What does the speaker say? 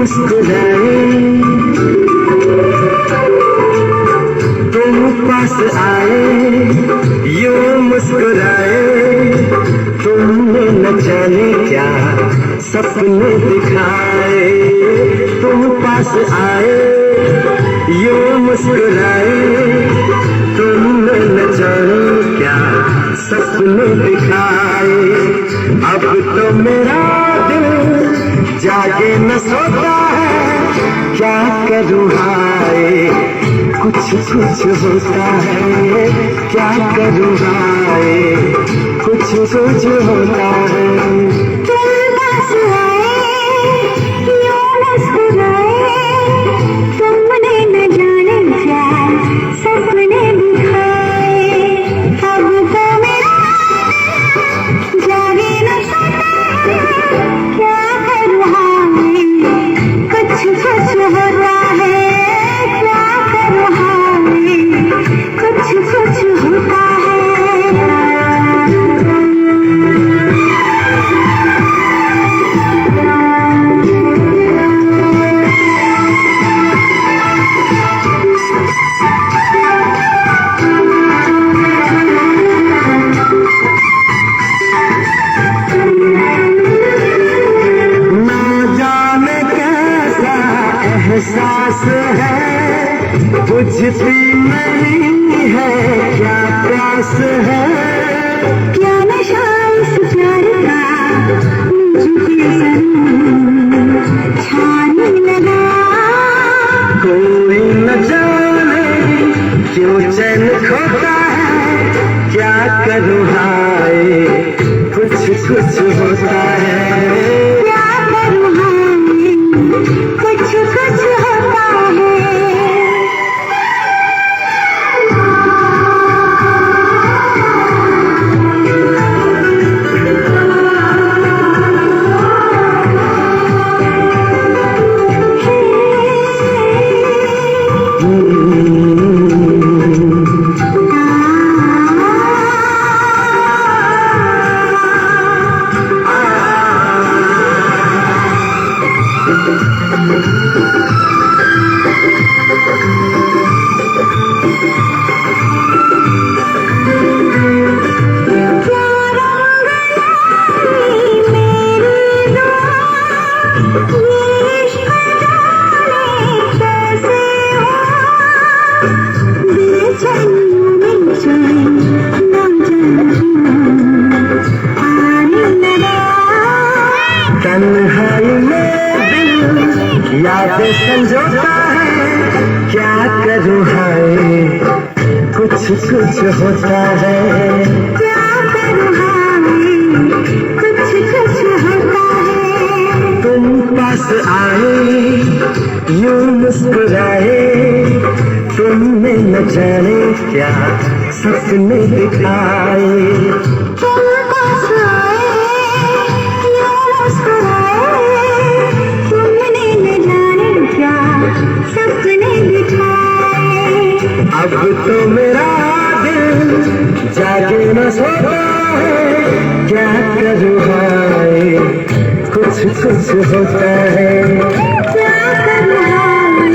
मुस्कुराए, तुम पास आए, यूं मुस्कुराए, तुमने न जाने क्या सपने दिखाए। तुम पास आए, यूं मुस्कुराए, तुमने न जाने क्या सपने दिखाए। अब तो मेरा दिल जागे न सोता है, क्या करूँ हाय, कुछ कुछ होता है, क्या करूँ हाय, कुछ कुछ होता है। एहसास है बुझती नहीं है, क्या प्यास है, क्या नशा इस प्यार का मुझे छाने लगा। कोई न जाने क्यों चैन खोता है, क्या करूँ हाय, कुछ कुछ होता है। तन्हाई में दिल यादें संजोता है, क्या करूँ हाय, कुछ कुछ होता है। क्या करूँ हाय, कुछ कुछ होता है। तुम पास आए, यूं मुस्कुराए, तुमने न जाने क्या सपने दिखाए। अब तो मेरा दिल जागे न सोता है, क्या करूँ हाय, कुछ कुछ होता है। क्या करूँ हाय,